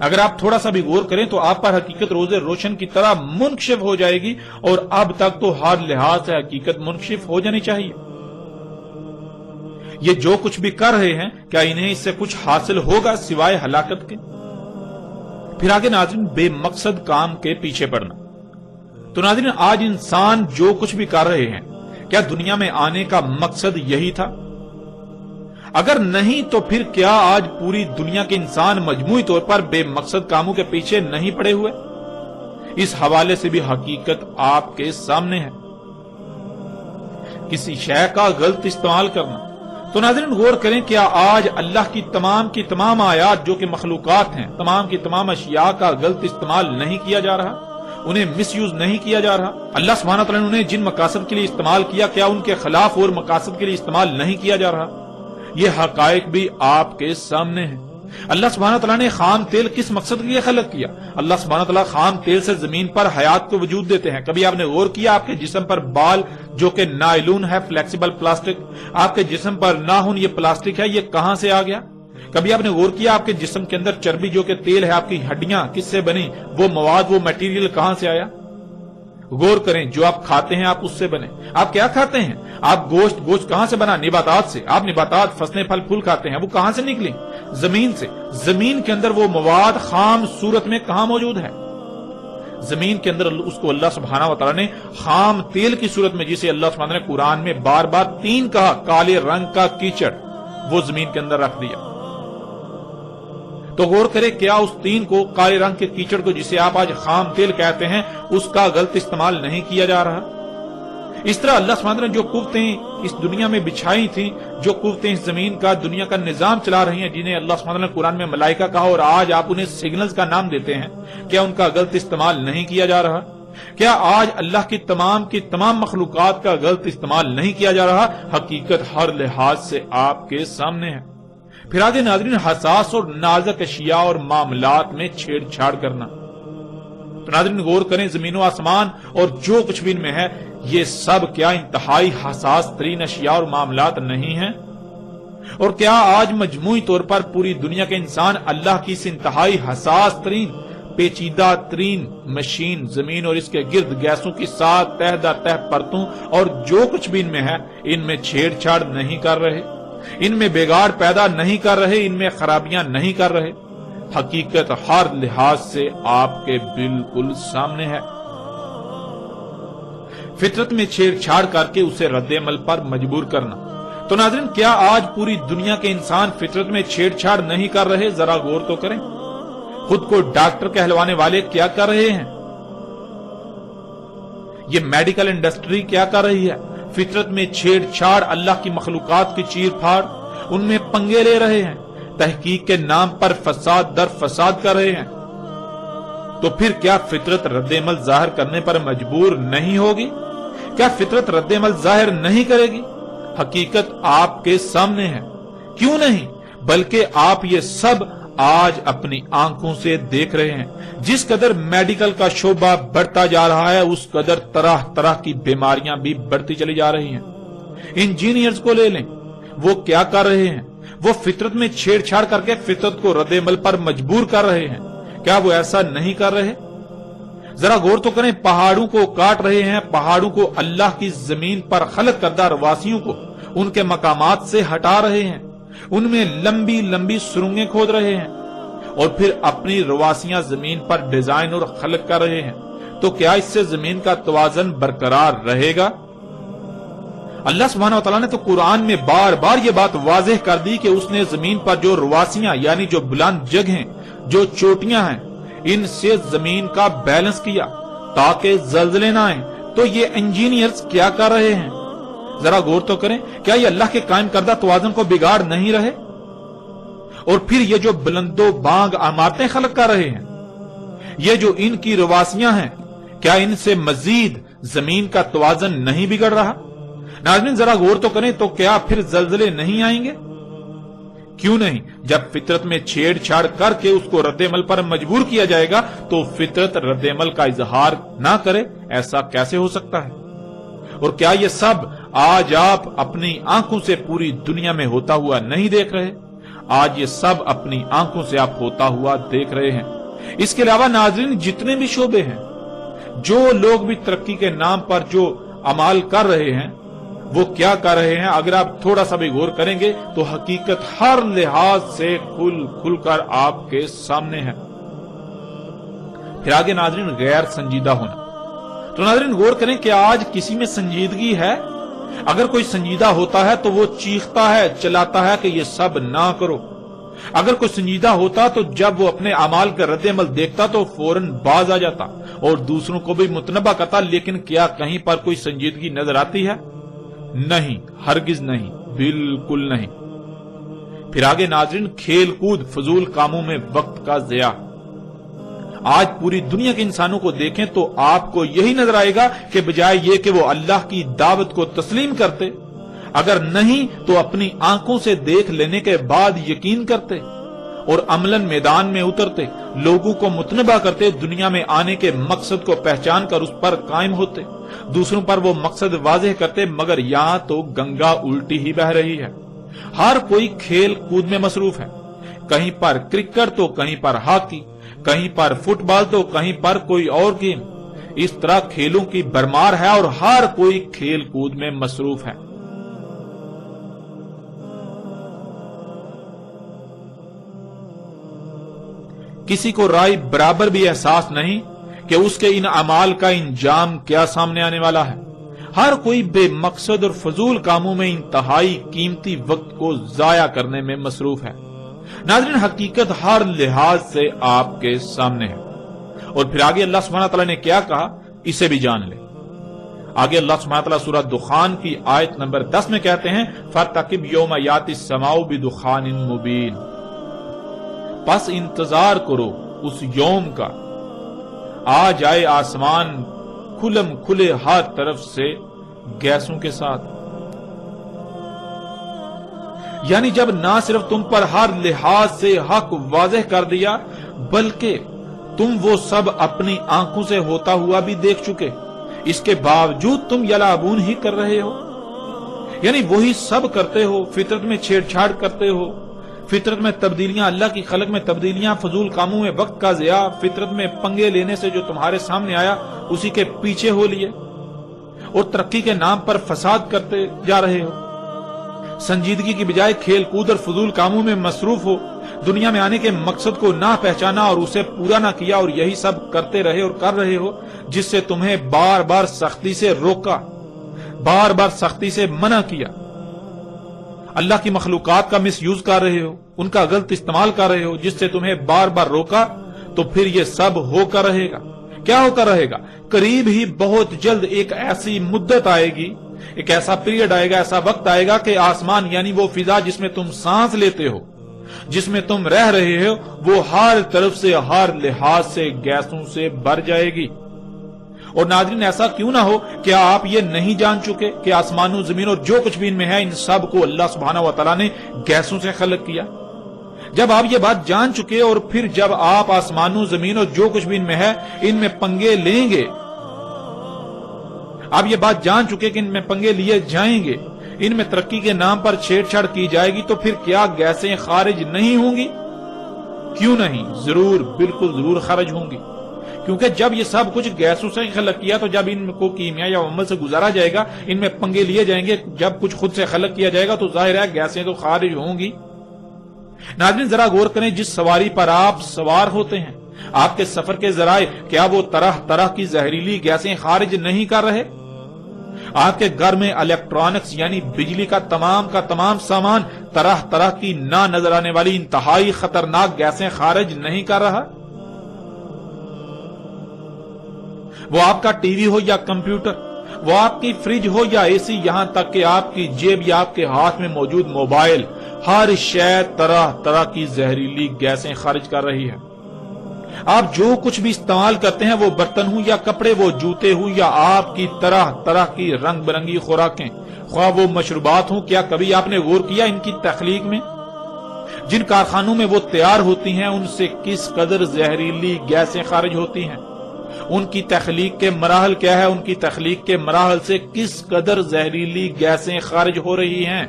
A: اگر آپ تھوڑا سا بھی غور کریں تو آپ پر حقیقت روز روشن کی طرح منکشف ہو جائے گی، اور اب تک تو ہر لحاظ سے حقیقت منکشف ہو جانی چاہیے۔ یہ جو کچھ بھی کر رہے ہیں، کیا انہیں اس سے کچھ حاصل ہوگا سوائے ہلاکت کے؟ پھر آگے ناظرین، بے مقصد کام کے پیچھے پڑنا۔ تو ناظرین، آج انسان جو کچھ بھی کر رہے ہیں، کیا دنیا میں آنے کا مقصد یہی تھا؟ اگر نہیں تو پھر کیا آج پوری دنیا کے انسان مجموعی طور پر بے مقصد کاموں کے پیچھے نہیں پڑے ہوئے؟ اس حوالے سے بھی حقیقت آپ کے سامنے ہے۔ کسی شے کا غلط استعمال کرنا۔ تو ناظرین غور کریں، کیا آج اللہ کی تمام آیات جو کہ مخلوقات ہیں، تمام کی تمام اشیاء کا غلط استعمال نہیں کیا جا رہا؟ انہیں مس یوز نہیں کیا جا رہا؟ اللہ سبحانہ وتعالی نے انہیں جن مقاصد کے لیے استعمال کیا، کیا ان کے خلاف اور مقاصد کے لیے استعمال نہیں کیا جا رہا؟ یہ حقائق بھی آپ کے سامنے ہیں۔ اللہ سبحانہ وتعالی نے خام تیل کس مقصد کے لیے خلق کیا؟ اللہ سبحانہ وتعالی خام تیل سے زمین پر حیات کو وجود دیتے ہیں۔ کبھی آپ نے غور کیا آپ کے جسم پر بال جو کہ نائلون ہے، فلیکسیبل پلاسٹک، آپ کے جسم پر ناخن یہ پلاسٹک ہے، یہ کہاں سے آ گیا؟ کبھی آپ نے غور کیا آپ کے جسم کے اندر چربی جو کہ تیل ہے، آپ کی ہڈیاں کس سے بنی؟ وہ مواد، وہ میٹیریل کہاں سے آیا؟ غور کریں، جو آپ کھاتے ہیں آپ اس سے بنے۔ آپ کیا کھاتے ہیں؟ آپ گوشت کہاں سے بنا؟ نباتات سے۔ آپ نباتات، فصلیں، پھل پھول کھاتے ہیں، وہ کہاں سے نکلیں؟ زمین سے۔ زمین کے اندر وہ مواد خام صورت میں کہاں موجود ہے؟ زمین کے اندر اس کو اللہ سبحانہ وتعالی نے خام تیل کی صورت میں، جسے اللہ سبحانہ نے قرآن میں بار بار 3 کہا، کالے رنگ کا کیچڑ، وہ زمین کے اندر رکھ دیا۔ تو غور کرے، کیا اس 3 کو، کالے رنگ کے کیچڑ کو جسے آپ آج خام تیل کہتے ہیں، اس کا غلط استعمال نہیں کیا جا رہا؟ اس طرح اللہ سبحانہ نے جو قوتیں اس دنیا میں بچھائی تھیں، جو قوتیں اس زمین کا، دنیا کا نظام چلا رہی ہیں، جنہیں اللہ سبحانہ نے قرآن میں ملائکہ کہا اور آج آپ انہیں سگنلز کا نام دیتے ہیں، کیا ان کا غلط استعمال نہیں کیا جا رہا؟ کیا آج اللہ کی تمام مخلوقات کا غلط استعمال نہیں کیا جا رہا؟ حقیقت ہر لحاظ سے آپ کے سامنے ہے۔ پھر آگے ناظرین، حساس اور نازک اشیاء اور معاملات میں چھیڑ چھاڑ کرنا۔ تو ناظرین غور کریں، زمین و آسمان اور جو کچھ بھی ان میں ہے، یہ سب کیا انتہائی حساس ترین اشیاء اور معاملات نہیں ہیں؟ اور کیا آج مجموعی طور پر پوری دنیا کے انسان اللہ کی اس انتہائی حساس ترین، پیچیدہ ترین مشین زمین اور اس کے گرد گیسوں کی 7 تہ در تہ پرتوں اور جو کچھ بھی ان میں ہے، ان میں چھیڑ چھاڑ نہیں کر رہے؟ ان میں بگاڑ پیدا نہیں کر رہے؟ ان میں خرابیاں نہیں کر رہے؟ حقیقت ہر لحاظ سے آپ کے بالکل سامنے ہے۔ فطرت میں چھیڑ چھاڑ کر کے اسے رد عمل پر مجبور کرنا۔ تو ناظرین، کیا آج پوری دنیا کے انسان فطرت میں چھیڑ چھاڑ نہیں کر رہے؟ ذرا غور تو کریں، خود کو ڈاکٹر کہلوانے والے کیا کر رہے ہیں؟ یہ میڈیکل انڈسٹری کیا کر رہی ہے؟ فطرت میں چھیڑ چھاڑ، اللہ کی مخلوقات کی چیر پھاڑ، ان میں پنگے لے رہے ہیں، تحقیق کے نام پر فساد در فساد کر رہے ہیں۔ تو پھر کیا فطرت رد عمل ظاہر کرنے پر مجبور نہیں ہوگی؟ کیا فطرت رد عمل ظاہر نہیں کرے گی؟ حقیقت آپ کے سامنے ہے۔ کیوں نہیں، بلکہ آپ یہ سب آج اپنی آنکھوں سے دیکھ رہے ہیں۔ جس قدر میڈیکل کا شعبہ بڑھتا جا رہا ہے، اس قدر طرح طرح کی بیماریاں بھی بڑھتی چلی جا رہی ہیں۔ انجینئرز کو لے لیں، وہ کیا کر رہے ہیں؟ وہ فطرت میں چھیڑ چھاڑ کر کے فطرت کو رد عمل پر مجبور کر رہے ہیں۔ کیا وہ ایسا نہیں کر رہے؟ ذرا غور تو کریں، پہاڑوں کو کاٹ رہے ہیں، پہاڑوں کو اللہ کی زمین پر خلق کردہ رواسیوں کو ان کے مقامات سے ہٹا رہے ہیں، ان میں لمبی لمبی سرنگیں کھود رہے ہیں، اور پھر اپنی رواسیاں زمین پر ڈیزائن اور خلق کر رہے ہیں۔ تو کیا اس سے زمین کا توازن برقرار رہے گا؟ اللہ سبحانہ وتعالی نے تو قرآن میں بار بار یہ بات واضح کر دی کہ اس نے زمین پر جو رواسیاں، یعنی جو بلند جگہیں، جو چوٹیاں ہیں، ان سے زمین کا بیلنس کیا تاکہ زلزلے نہ آئیں۔ تو یہ انجینئرز کیا کر رہے ہیں؟ ذرا غور تو کریں، کیا یہ اللہ کے قائم کردہ توازن کو بگاڑ نہیں رہے؟ اور پھر یہ جو بلند و بانگ عمارتیں خلق کر رہے ہیں، یہ جو ان کی رواسیاں ہیں، کیا ان سے مزید زمین کا توازن نہیں بگڑ رہا؟ ناظرین ذرا غور تو کریں، تو کیا پھر زلزلے نہیں آئیں گے؟ کیوں نہیں؟ جب فطرت میں چھیڑ چھاڑ کر کے اس کو رد عمل پر مجبور کیا جائے گا تو فطرت رد عمل کا اظہار نہ کرے؟ ایسا کیسے ہو سکتا ہے؟ اور کیا یہ سب آج آپ اپنی آنکھوں سے پوری دنیا میں ہوتا ہوا نہیں دیکھ رہے؟ آج یہ سب اپنی آنکھوں سے آپ ہوتا ہوا دیکھ رہے ہیں۔ اس کے علاوہ ناظرین جتنے بھی شعبے ہیں، جو لوگ بھی ترقی کے نام پر جو عمال کر رہے ہیں وہ کیا کر رہے ہیں، اگر آپ تھوڑا سا بھی غور کریں گے تو حقیقت ہر لحاظ سے کھل کر آپ کے سامنے ہے۔ پھر آگے ناظرین غیر سنجیدہ ہونا، تو ناظرین غور کریں کہ آج کسی میں سنجیدگی ہے؟ اگر کوئی سنجیدہ ہوتا ہے تو وہ چیختا ہے، چلاتا ہے کہ یہ سب نہ کرو۔ اگر کوئی سنجیدہ ہوتا تو جب وہ اپنے اعمال کا رد عمل دیکھتا تو فوراً باز آ جاتا اور دوسروں کو بھی متنبہ کرتا، لیکن کیا کہیں پر کوئی سنجیدگی نظر آتی ہے؟ نہیں، ہرگز نہیں، بالکل نہیں۔ پھر آگے ناظرین کھیل کود، فضول کاموں میں وقت کا ضیاع۔ آج پوری دنیا کے انسانوں کو دیکھیں تو آپ کو یہی نظر آئے گا کہ بجائے یہ کہ وہ اللہ کی دعوت کو تسلیم کرتے، اگر نہیں تو اپنی آنکھوں سے دیکھ لینے کے بعد یقین کرتے اور عملاً میدان میں اترتے، لوگوں کو متنبہ کرتے، دنیا میں آنے کے مقصد کو پہچان کر اس پر قائم ہوتے، دوسروں پر وہ مقصد واضح کرتے، مگر یہاں تو گنگا الٹی ہی بہہ رہی ہے۔ ہر کوئی کھیل کود میں مصروف ہے، کہیں پر کرکٹ تو کہیں پر ہاکی، کہیں پر فٹ بال تو کہیں پر کوئی اور گیم۔ اس طرح کھیلوں کی بھرمار ہے اور ہر کوئی کھیل کود میں مصروف ہے۔ کسی کو رائے برابر بھی احساس نہیں کہ اس کے ان اعمال کا انجام کیا سامنے آنے والا ہے۔ ہر کوئی بے مقصد اور فضول کاموں میں انتہائی قیمتی وقت کو ضائع کرنے میں مصروف ہے۔ ناظرین حقیقت ہر لحاظ سے آپ کے سامنے ہے، اور پھر آگے اللہ سبحانہ تعالیٰ نے کیا کہا اسے بھی جان لے۔ آگے اللہ سبحانہ تعالیٰ سورہ دخان کی آیت نمبر 10 میں کہتے ہیں فَارْتَقِبْ يَوْمَ يَأْتِي السَّمَاءُ بِدُخَانٍ مُبِينٍ، پس انتظار کرو اس یوم کا، آ جائے آسمان کھلم کھلے ہر طرف سے گیسوں کے ساتھ۔ یعنی جب نہ صرف تم پر ہر لحاظ سے حق واضح کر دیا بلکہ تم وہ سب اپنی آنکھوں سے ہوتا ہوا بھی دیکھ چکے، اس کے باوجود تم یلعبون ہی کر رہے ہو، یعنی وہی سب کرتے ہو، فطرت میں چھیڑ چھاڑ کرتے ہو، فطرت میں تبدیلیاں، اللہ کی خلق میں تبدیلیاں، فضول کاموں میں وقت کا ضیاع، فطرت میں پنگے لینے سے جو تمہارے سامنے آیا اسی کے پیچھے ہو لیے، اور ترقی کے نام پر فساد کرتے جا رہے ہو۔ سنجیدگی کی بجائے کھیل کود اور فضول کاموں میں مصروف ہو، دنیا میں آنے کے مقصد کو نہ پہچانا اور اسے پورا نہ کیا، اور یہی سب کرتے رہے اور کر رہے ہو، جس سے تمہیں بار بار سختی سے روکا، بار بار سختی سے منع کیا۔ اللہ کی مخلوقات کا مس یوز کر رہے ہو، ان کا غلط استعمال کر رہے ہو، جس سے تمہیں بار بار روکا، تو پھر یہ سب ہو کر رہے گا۔ کیا ہو کر رہے گا؟ قریب ہی بہت جلد ایک ایسی مدت آئے گی، ایک ایسا پیریڈ آئے گا، ایسا وقت آئے گا کہ آسمان یعنی وہ فضا جس میں تم سانس لیتے ہو، جس میں تم رہ رہے ہو، وہ ہر طرف سے ہر لحاظ سے گیسوں سے بھر جائے گی۔ اور ناظرین ایسا کیوں نہ ہو، کیا آپ یہ نہیں جان چکے کہ آسمان و زمین اور جو کچھ بھی ان میں ہے، ان سب کو اللہ سبحانہ و تعالیٰ نے گیسوں سے خلق کیا؟ جب آپ یہ بات جان چکے اور پھر جب آپ آسمان و زمین اور جو کچھ بھی ان میں ہے ان میں پنگے لیں گے، آپ یہ بات جان چکے کہ ان میں پنگے لیے جائیں گے، ان میں ترقی کے نام پر چھیڑ چھاڑ کی جائے گی، تو پھر کیا گیسیں خارج نہیں ہوں گی؟ کیوں نہیں، ضرور، بالکل ضرور خارج ہوں گی، کیونکہ جب یہ سب کچھ گیسوں سے خلق کیا تو جب ان کو کیمیا یا عمل سے گزارا جائے گا، ان میں پنگے لیے جائیں گے، جب کچھ خود سے خلق کیا جائے گا تو ظاہر ہے گیسیں تو خارج ہوں گی۔ ناظرین ذرا غور کریں، جس سواری پر آپ سوار ہوتے ہیں، آپ کے سفر کے ذرائع، کیا وہ طرح طرح کی زہریلی گیسیں خارج نہیں کر رہے؟ آپ کے گھر میں الیکٹرانکس یعنی بجلی کا تمام سامان طرح طرح کی نہ نظر آنے والی انتہائی خطرناک گیسیں خارج نہیں کر رہا؟ وہ آپ کا ٹی وی ہو یا کمپیوٹر، وہ آپ کی فریج ہو یا اے سی، یہاں تک کہ آپ کی جیب یا آپ کے ہاتھ میں موجود موبائل، ہر شے طرح طرح کی زہریلی گیسیں خارج کر رہی ہے۔ آپ جو کچھ بھی استعمال کرتے ہیں، وہ برتن ہوں یا کپڑے، وہ جوتے ہوں یا آپ کی طرح طرح کی رنگ برنگی خوراکیں، خواہ وہ مشروبات ہوں، کیا کبھی آپ نے غور کیا ان کی تخلیق میں؟ جن کارخانوں میں وہ تیار ہوتی ہیں ان سے کس قدر زہریلی گیسیں خارج ہوتی ہیں؟ ان کی تخلیق کے مراحل کیا ہے؟ ان کی تخلیق کے مراحل سے کس قدر زہریلی گیسیں خارج ہو رہی ہیں؟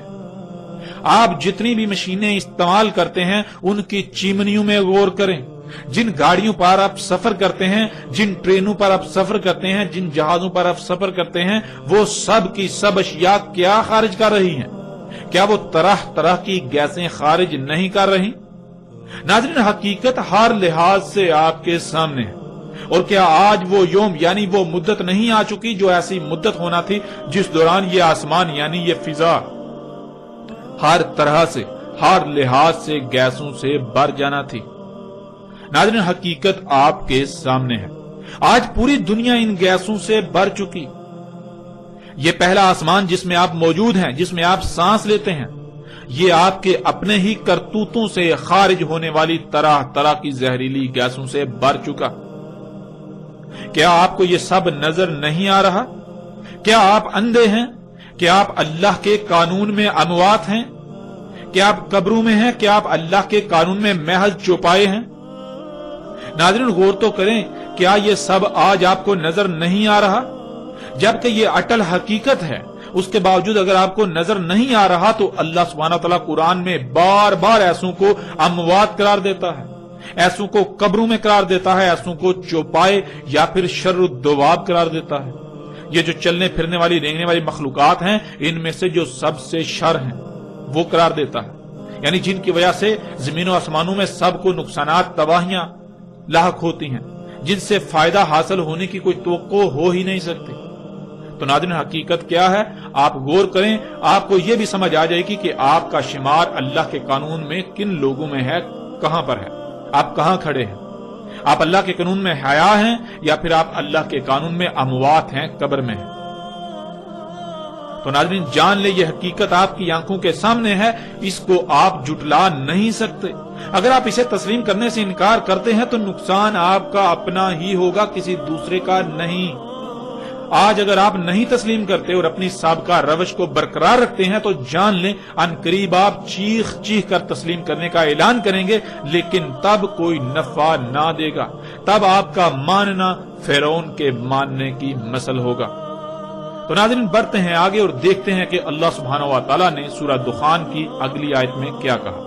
A: آپ جتنی بھی مشینیں استعمال کرتے ہیں ان کی چمنیوں میں غور کریں، جن گاڑیوں پر آپ سفر کرتے ہیں، جن ٹرینوں پر آپ سفر کرتے ہیں، جن جہازوں پر آپ سفر کرتے ہیں، وہ سب کی سب اشیاء کیا خارج کر رہی ہیں؟ کیا وہ طرح طرح کی گیسیں خارج نہیں کر رہی؟ ناظرین، حقیقت ہر لحاظ سے آپ کے سامنے ہے، اور کیا آج وہ یوم یعنی وہ مدت نہیں آ چکی جو ایسی مدت ہونا تھی جس دوران یہ آسمان یعنی یہ فضا ہر طرح سے، ہر لحاظ سے گیسوں سے بھر جانا تھی؟ ناظرین، حقیقت آپ کے سامنے ہے، آج پوری دنیا ان گیسوں سے بھر چکی۔ یہ پہلا آسمان جس میں آپ موجود ہیں، جس میں آپ سانس لیتے ہیں، یہ آپ کے اپنے ہی کرتوتوں سے خارج ہونے والی طرح طرح کی زہریلی گیسوں سے بھر چکا۔ کیا آپ کو یہ سب نظر نہیں آ رہا؟ کیا آپ اندھے ہیں؟ کیا آپ اللہ کے قانون میں اموات ہیں؟ کیا آپ قبروں میں ہیں؟ کیا آپ اللہ کے قانون میں محض چوپائے ہیں؟ ناظرین، غور تو کریں، کیا یہ سب آج آپ کو نظر نہیں آ رہا؟ جبکہ یہ اٹل حقیقت ہے، اس کے باوجود اگر آپ کو نظر نہیں آ رہا تو اللہ سبحانہ وتعالی قرآن میں بار بار ایسوں کو اموات قرار دیتا ہے، ایسوں کو قبروں میں قرار دیتا ہے، ایسوں کو چوپائے یا پھر شر الدواب قرار دیتا ہے۔ یہ جو چلنے پھرنے والی رینگنے والی مخلوقات ہیں، ان میں سے جو سب سے شر ہیں وہ قرار دیتا ہے، یعنی جن کی وجہ سے زمین و آسمانوں میں سب کو نقصانات، تباہیاں لاحق ہوتی ہیں، جن سے فائدہ حاصل ہونے کی کوئی توقع ہو ہی نہیں سکتی۔ تو ناظرین، حقیقت کیا ہے؟ آپ غور کریں، آپ کو یہ بھی سمجھ آ جائے گی کہ آپ کا شمار اللہ کے قانون میں کن لوگوں میں ہے، کہاں پر ہے، آپ کہاں کھڑے ہیں۔ آپ اللہ کے قانون میں حیا ہیں یا پھر آپ اللہ کے قانون میں اموات ہیں، قبر میں ہیں۔ تو ناظرین، جان لے یہ حقیقت آپ کی آنکھوں کے سامنے ہے، اس کو آپ جھٹلا نہیں سکتے۔ اگر آپ اسے تسلیم کرنے سے انکار کرتے ہیں تو نقصان آپ کا اپنا ہی ہوگا، کسی دوسرے کا نہیں۔ آج اگر آپ نہیں تسلیم کرتے اور اپنی سابقہ روش کو برقرار رکھتے ہیں تو جان لیں ان قریب آپ چیخ چیخ کر تسلیم کرنے کا اعلان کریں گے، لیکن تب کوئی نفع نہ دے گا، تب آپ کا ماننا فرعون کے ماننے کی مثل ہوگا۔ تو ناظرین، بڑھتے ہیں آگے اور دیکھتے ہیں کہ اللہ سبحانہ و تعالی نے سورہ دخان کی اگلی آیت میں کیا کہا۔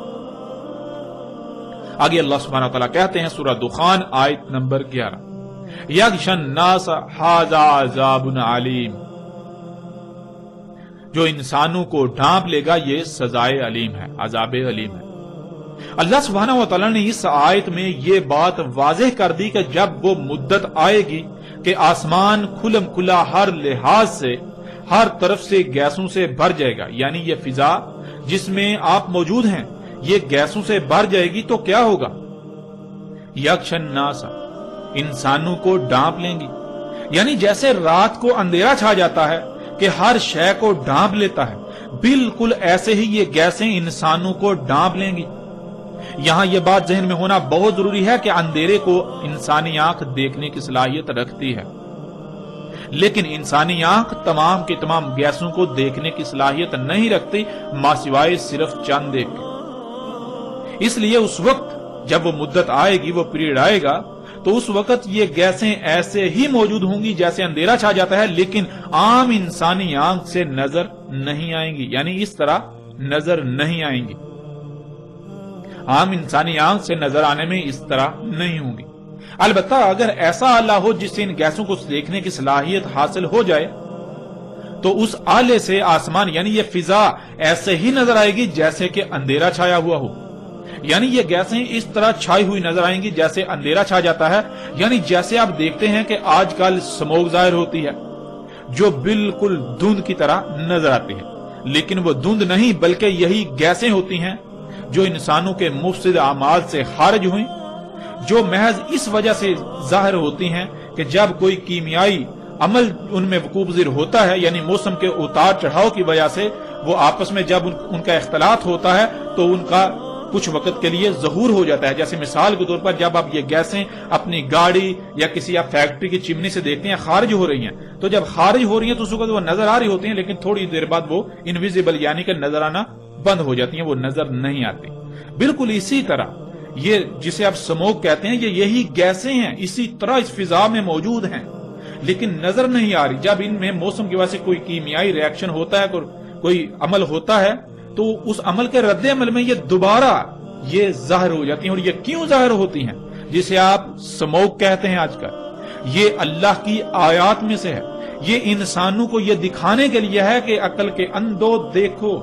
A: آگے اللہ سبحانہ و تعالی کہتے ہیں سورہ دخان آیت نمبر 11، یغشی الناس ھذا عذاب علیم، جو انسانوں کو ڈھانپ لے گا یہ سزائے علیم ہے، عذاب علیم ہے۔ اللہ سبحانہ و تعالی نے اس آیت میں یہ بات واضح کر دی کہ جب وہ مدت آئے گی کہ آسمان کھلم کھلا ہر لحاظ سے، ہر طرف سے گیسوں سے بھر جائے گا، یعنی یہ فضا جس میں آپ موجود ہیں یہ گیسوں سے بھر جائے گی، تو کیا ہوگا؟ یغشی الناس، انسانوں کو ڈھانپ لیں گی، یعنی جیسے رات کو اندھیرا چھا جاتا ہے کہ ہر شے کو ڈھانپ لیتا ہے، بالکل ایسے ہی یہ گیسیں انسانوں کو ڈھانپ لیں گی۔ یہاں یہ بات ذہن میں ہونا بہت ضروری ہے کہ اندھیرے کو انسانی آنکھ دیکھنے کی صلاحیت رکھتی ہے، لیکن انسانی آنکھ تمام کی تمام گیسوں کو دیکھنے کی صلاحیت نہیں رکھتی، ماں سوائے صرف چند دیکھ کے۔ اس لیے اس وقت جب وہ مدت آئے گی، وہ پیریڈ آئے گا، تو اس وقت یہ گیسیں ایسے ہی موجود ہوں گی جیسے اندھیرا چھا جاتا ہے، لیکن عام انسانی آنکھ سے نظر نہیں آئیں گی، یعنی اس طرح نظر نہیں آئیں گی، عام انسانی آنکھ سے نظر آنے میں اس طرح نہیں ہوں گی۔ البتہ اگر ایسا آلہ ہو جس سے ان گیسوں کو دیکھنے کی صلاحیت حاصل ہو جائے تو اس آلے سے آسمان یعنی یہ فضا ایسے ہی نظر آئے گی جیسے کہ اندھیرا چھایا ہوا ہو، یعنی یہ گیسیں اس طرح چھائی ہوئی نظر آئیں گی جیسے اندھیرا چھا جاتا ہے، یعنی جیسے آپ دیکھتے ہیں کہ آج کل سموگ ظاہر ہوتی ہے جو بالکل دھند کی طرح نظر آتی ہے، لیکن وہ دھند نہیں بلکہ یہی گیسیں ہوتی ہیں جو انسانوں کے مفسد اعمال سے خارج ہوئیں، جو محض اس وجہ سے ظاہر ہوتی ہیں کہ جب کوئی کیمیائی عمل ان میں وقوع پذیر ہوتا ہے، یعنی موسم کے اتار چڑھاؤ کی وجہ سے وہ آپس میں جب ان کا اختلاط ہوتا ہے تو ان کا کچھ وقت کے لیے ظہور ہو جاتا ہے۔ جیسے مثال کے طور پر جب آپ یہ گیسیں اپنی گاڑی یا کسی آپ فیکٹری کی چمنی سے دیکھتے ہیں خارج ہو رہی ہیں، تو جب خارج ہو رہی ہیں تو اس وقت وہ نظر آ رہی ہوتی ہیں، لیکن تھوڑی دیر بعد وہ انویزیبل یعنی کہ نظر آنا بند ہو جاتی ہیں، وہ نظر نہیں آتی۔ بالکل اسی طرح یہ جسے آپ سموگ کہتے ہیں یہی گیسیں ہیں، اسی طرح اس فضا میں موجود ہیں لیکن نظر نہیں آ رہی۔ جب ان میں موسم کی وجہ سے کوئی کیمیائی ریاکشن ہوتا ہے، کوئی عمل ہوتا ہے تو اس عمل کے رد عمل میں یہ دوبارہ یہ ظاہر ہو جاتی ہیں. اور یہ کیوں ظاہر ہوتی ہیں؟ جسے آپ سموک کہتے ہیں آج کل، یہ اللہ کی آیات میں سے ہے. یہ انسانوں کو یہ دکھانے کے لیے ہے کہ عقل کے اندھو دیکھو،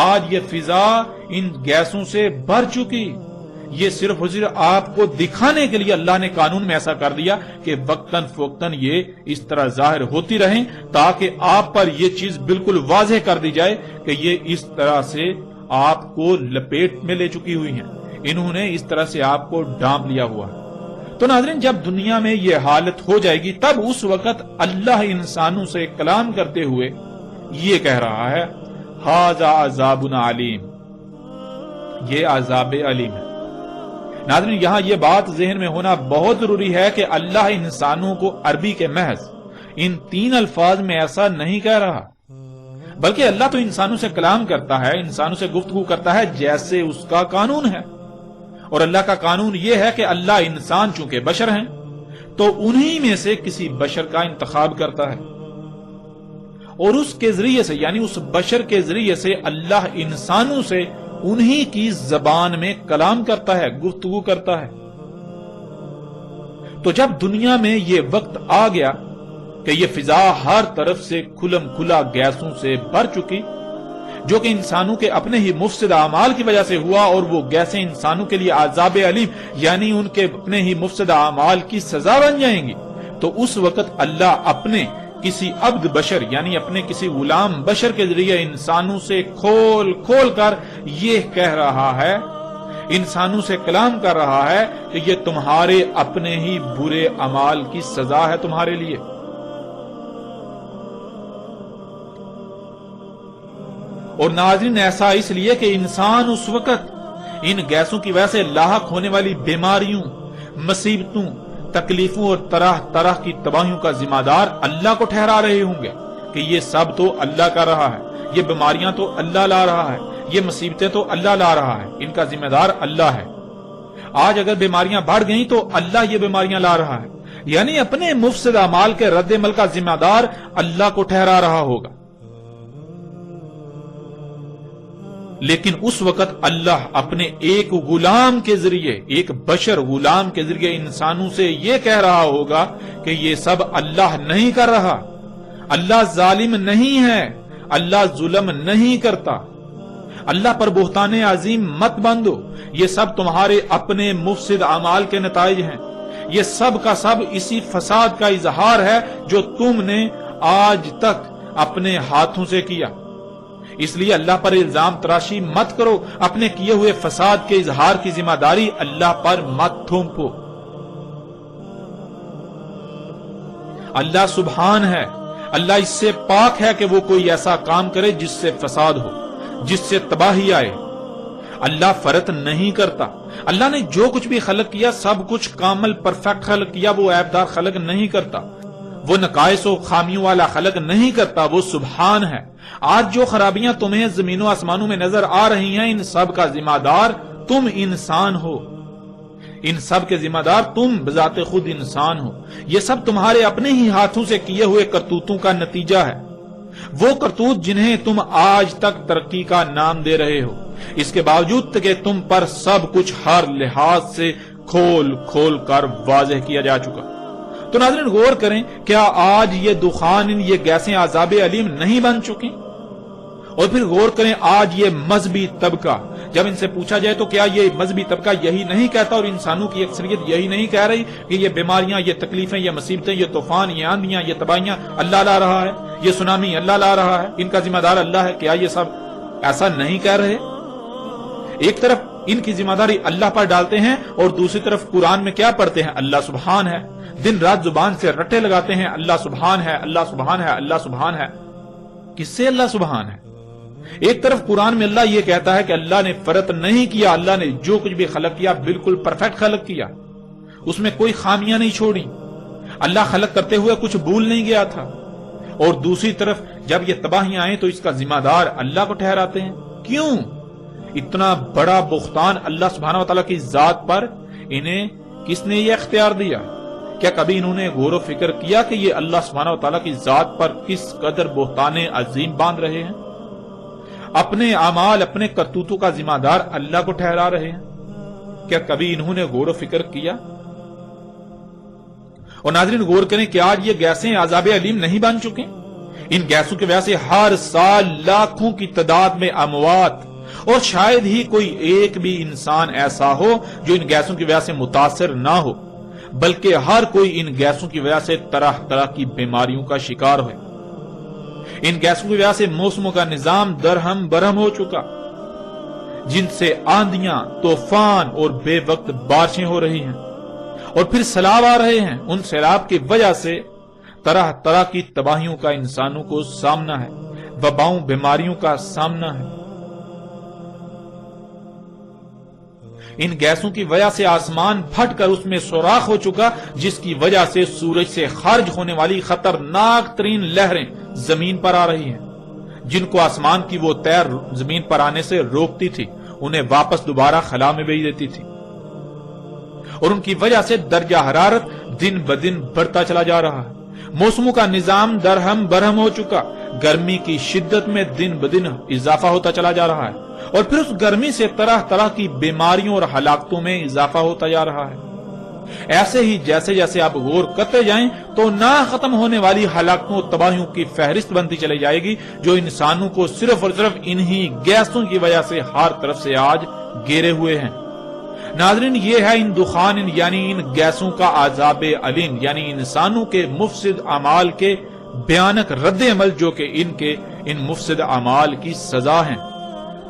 A: آج یہ فضا ان گیسوں سے بھر چکی. یہ صرف اور صرف آپ کو دکھانے کے لیے اللہ نے قانون میں ایسا کر دیا کہ وقتاً فوقتاً یہ اس طرح ظاہر ہوتی رہیں، تاکہ آپ پر یہ چیز بالکل واضح کر دی جائے کہ یہ اس طرح سے آپ کو لپیٹ میں لے چکی ہوئی ہیں، انہوں نے اس طرح سے آپ کو ڈانپ لیا ہوا ہے. تو ناظرین، جب دنیا میں یہ حالت ہو جائے گی تب اس وقت اللہ انسانوں سے کلام کرتے ہوئے یہ کہہ رہا ہے، ھذا عذاب علیم، یہ عذاب علیم ہے. ناظرین، یہاں یہ بات ذہن میں ہونا بہت ضروری ہے کہ اللہ انسانوں کو عربی کے محض ان 3 الفاظ میں ایسا نہیں کہہ رہا، بلکہ اللہ تو انسانوں سے کلام کرتا ہے، انسانوں سے گفتگو کرتا ہے جیسے اس کا قانون ہے. اور اللہ کا قانون یہ ہے کہ اللہ انسان چونکہ بشر ہیں تو انہی میں سے کسی بشر کا انتخاب کرتا ہے، اور اس کے ذریعے سے یعنی اس بشر کے ذریعے سے اللہ انسانوں سے انہی کی زبان میں کلام کرتا ہے، گفتگو کرتا ہے. تو جب دنیا میں یہ وقت آ گیا کہ یہ فضا ہر طرف سے کھلم کھلا گیسوں سے بھر چکی، جو کہ انسانوں کے اپنے ہی مفسد اعمال کی وجہ سے ہوا، اور وہ گیسیں انسانوں کے لیے عذاب علیم یعنی ان کے اپنے ہی مفسد اعمال کی سزا بن جائیں گی، تو اس وقت اللہ اپنے کسی عبد بشر یعنی اپنے کسی غلام بشر کے ذریعے انسانوں سے کھول کھول کر یہ کہہ رہا ہے، انسانوں سے کلام کر رہا ہے کہ یہ تمہارے اپنے ہی برے اعمال کی سزا ہے تمہارے لیے. اور ناظرین، ایسا اس لیے کہ انسان اس وقت ان گیسوں کی وجہ سے لاحق ہونے والی بیماریوں، مصیبتوں، تکلیفوں اور طرح طرح کی تباہیوں کا ذمہ دار اللہ کو ٹھہرا رہے ہوں گے کہ یہ سب تو اللہ کر رہا ہے، یہ بیماریاں تو اللہ لا رہا ہے، یہ مصیبتیں تو اللہ لا رہا ہے، ان کا ذمہ دار اللہ ہے. آج اگر بیماریاں بڑھ گئیں تو اللہ یہ بیماریاں لا رہا ہے، یعنی اپنے مفسد اعمال کے رد عمل کا ذمہ دار اللہ کو ٹھہرا رہا ہوگا. لیکن اس وقت اللہ اپنے ایک غلام کے ذریعے، ایک بشر غلام کے ذریعے انسانوں سے یہ کہہ رہا ہوگا کہ یہ سب اللہ نہیں کر رہا، اللہ ظالم نہیں ہے، اللہ ظلم نہیں کرتا، اللہ پر بہتان عظیم مت باندھو، یہ سب تمہارے اپنے مفسد اعمال کے نتائج ہیں، یہ سب کا سب اسی فساد کا اظہار ہے جو تم نے آج تک اپنے ہاتھوں سے کیا. اس لیے اللہ پر الزام تراشی مت کرو، اپنے کیے ہوئے فساد کے اظہار کی ذمہ داری اللہ پر مت تھوپو. اللہ سبحان ہے، اللہ اس سے پاک ہے کہ وہ کوئی ایسا کام کرے جس سے فساد ہو، جس سے تباہی آئے. اللہ فرط نہیں کرتا. اللہ نے جو کچھ بھی خلق کیا سب کچھ کامل پرفیکٹ خلق کیا، وہ عیبدار خلق نہیں کرتا، وہ نقائص و خامیوں والا خلق نہیں کرتا، وہ سبحان ہے. آج جو خرابیاں تمہیں زمین و آسمانوں میں نظر آ رہی ہیں ان سب کا ذمہ دار تم انسان ہو، ان سب کے ذمہ دار تم بذات خود انسان ہو. یہ سب تمہارے اپنے ہی ہاتھوں سے کیے ہوئے کرتوتوں کا نتیجہ ہے، وہ کرتوت جنہیں تم آج تک ترقی کا نام دے رہے ہو، اس کے باوجود کہ تم پر سب کچھ ہر لحاظ سے کھول کھول کر واضح کیا جا چکا. تو ناظرین غور کریں، کیا آج یہ دخان، یہ گیسیں عذاب علیم نہیں بن چکی؟ اور پھر غور کریں، آج یہ مذہبی طبقہ، جب ان سے پوچھا جائے تو کیا یہ مذہبی طبقہ یہی نہیں کہتا اور انسانوں کی اکثریت یہی نہیں کہہ رہی کہ یہ بیماریاں، یہ تکلیفیں، یہ مصیبتیں، یہ طوفان، یہ آندیاں، یہ تباہیاں اللہ لا رہا ہے، یہ سونامی اللہ لا رہا ہے، ان کا ذمہ دار اللہ ہے؟ کیا یہ سب ایسا نہیں کہہ رہے؟ ایک طرف ان کی ذمہ داری اللہ پر ڈالتے ہیں اور دوسری طرف قرآن میں کیا پڑھتے ہیں؟ اللہ سبحان ہے. دن رات زبان سے رٹے لگاتے ہیں، اللہ سبحان ہے، اللہ سبحان ہے، اللہ سبحان ہے. کس سے اللہ سبحان ہے؟ ایک طرف قرآن میں اللہ یہ کہتا ہے کہ اللہ نے فرط نہیں کیا، اللہ نے جو کچھ بھی خلق کیا بالکل پرفیکٹ خلق کیا، اس میں کوئی خامیاں نہیں چھوڑی، اللہ خلق کرتے ہوئے کچھ بھول نہیں گیا تھا. اور دوسری طرف جب یہ تباہیاں آئیں تو اس کا ذمہ دار اللہ کو ٹھہراتے ہیں. کیوں؟ اتنا بڑا بہتان اللہ سبحانہ و تعالیٰ کی ذات پر انہیں کس نے یہ اختیار دیا؟ کیا کبھی انہوں نے غور و فکر کیا کہ یہ اللہ سبحانہ و تعالیٰ کی ذات پر کس قدر بہتان عظیم باندھ رہے ہیں؟ اپنے اعمال اپنے کرتوتوں کا ذمہ دار اللہ کو ٹھہرا رہے ہیں؟ کیا کبھی انہوں نے غور و فکر کیا؟ اور ناظرین غور کریں کہ آج یہ گیسیں عذاب علیم نہیں بن چکے؟ ان گیسوں کی وجہ سے ہر سال لاکھوں کی تعداد میں اموات، اور شاید ہی کوئی ایک بھی انسان ایسا ہو جو ان گیسوں کی وجہ سے متاثر نہ ہو، بلکہ ہر کوئی ان گیسوں کی وجہ سے طرح طرح کی بیماریوں کا شکار ہوئے۔ ان گیسوں کی وجہ سے موسموں کا نظام درہم برہم ہو چکا، جن سے آندیاں، طوفان اور بے وقت بارشیں ہو رہی ہیں، اور پھر سیلاب آ رہے ہیں۔ ان سیلاب کی وجہ سے طرح طرح کی تباہیوں کا انسانوں کو سامنا ہے، وباؤں بیماریوں کا سامنا ہے۔ ان گیسوں کی وجہ سے آسمان پھٹ کر اس میں سوراخ ہو چکا، جس کی وجہ سے سورج سے خارج ہونے والی خطرناک ترین لہریں زمین پر آ رہی ہیں، جن کو آسمان کی وہ تیر زمین پر آنے سے روکتی تھی، انہیں واپس دوبارہ خلا میں بھیج دیتی تھی، اور ان کی وجہ سے درجہ حرارت دن بدن بڑھتا چلا جا رہا ہے۔ موسموں کا نظام درہم برہم ہو چکا، گرمی کی شدت میں دن بدن اضافہ ہوتا چلا جا رہا ہے، اور پھر اس گرمی سے طرح طرح کی بیماریوں اور ہلاکتوں میں اضافہ ہوتا جا رہا ہے۔ ایسے ہی جیسے جیسے آپ غور کرتے جائیں تو نہ ختم ہونے والی ہلاکتوں اور تباہیوں کی فہرست بنتی چلی جائے گی، جو انسانوں کو صرف اور صرف انہی گیسوں کی وجہ سے ہر طرف سے آج گھیرے ہوئے ہیں۔ ناظرین، یہ ہے ان دخان یعنی ان گیسوں کا عذاب علیم، یعنی انسانوں کے مفسد اعمال کے بھیانک رد عمل، جو کہ ان مفسد اعمال کی سزا ہیں۔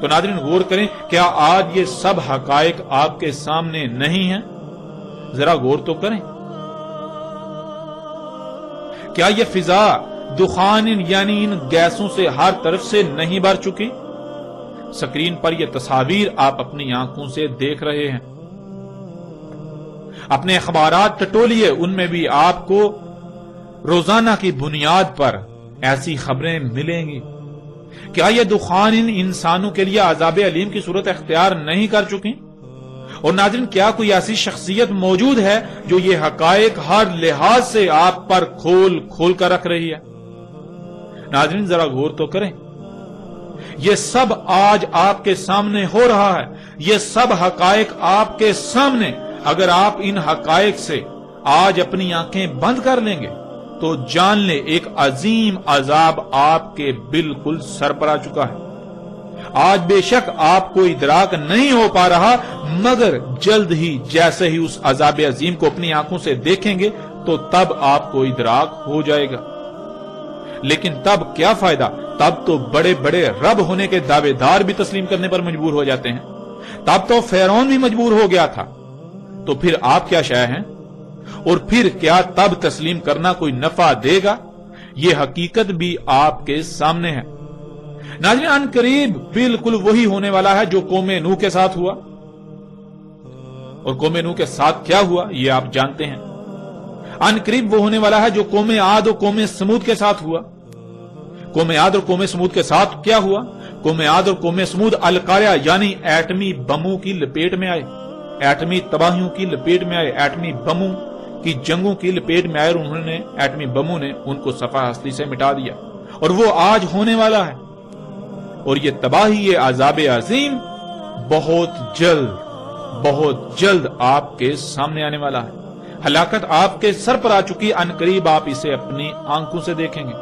A: تو ناظرین غور کریں، کیا آج یہ سب حقائق آپ کے سامنے نہیں ہیں؟ ذرا غور تو کریں۔ کیا یہ فضا دخان یعنی ان گیسوں سے ہر طرف سے نہیں بھر چکی؟ سکرین پر یہ تصاویر آپ اپنی آنکھوں سے دیکھ رہے ہیں۔ اپنے اخبارات ٹٹولیے، ان میں بھی آپ کو روزانہ کی بنیاد پر ایسی خبریں ملیں گی۔ کیا یہ دخان ان انسانوں کے لیے عذاب علیم کی صورت اختیار نہیں کر چکی؟ اور ناظرین، کیا کوئی ایسی شخصیت موجود ہے جو یہ حقائق ہر لحاظ سے آپ پر کھول کھول کر رکھ رہی ہے؟ ناظرین ذرا غور تو کریں، یہ سب آج آپ کے سامنے ہو رہا ہے، یہ سب حقائق آپ کے سامنے۔ اگر آپ ان حقائق سے آج اپنی آنکھیں بند کر لیں گے تو جان لیں ایک عظیم عذاب آپ کے بالکل سر پر آ چکا ہے۔ آج بے شک آپ کو ادراک نہیں ہو پا رہا، مگر جلد ہی جیسے ہی اس عذاب عظیم کو اپنی آنکھوں سے دیکھیں گے تو تب آپ کو ادراک ہو جائے گا۔ لیکن تب کیا فائدہ؟ تب تو بڑے بڑے رب ہونے کے دعوے دار بھی تسلیم کرنے پر مجبور ہو جاتے ہیں، تب تو فرعون بھی مجبور ہو گیا تھا، تو پھر آپ کیا شے ہیں؟ اور پھر کیا تب تسلیم کرنا کوئی نفع دے گا؟ یہ حقیقت بھی آپ کے سامنے ہے۔ ناظرین، ان قریب بالکل وہی ہونے والا ہے جو قوم نوح کے ساتھ ہوا، اور قوم نوح کے ساتھ کیا ہوا یہ آپ جانتے ہیں۔ ان قریب وہ ہونے والا ہے جو قوم عاد اور قوم سمود کے ساتھ ہوا۔ قوم عاد اور قوم سمود کے ساتھ کیا ہوا؟ قوم عاد اور قوم سمود القاریہ یعنی ایٹمی بموں کی لپیٹ میں آئے، ایٹمی تباہیوں کی لپیٹ میں آئے، ایٹمی بموں کی جنگوں کی لپیٹ میں آئے، اور انہوں نے ایٹمی بموں نے ان کو صفحہ ہستی سے مٹا دیا، اور وہ آج ہونے والا ہے۔ اور یہ تباہی، یہ عذاب عظیم بہت جلد آپ کے سامنے آنے والا ہے۔ ہلاکت آپ کے سر پر آ چکی، ان قریب آپ اسے اپنی آنکھوں سے دیکھیں گے۔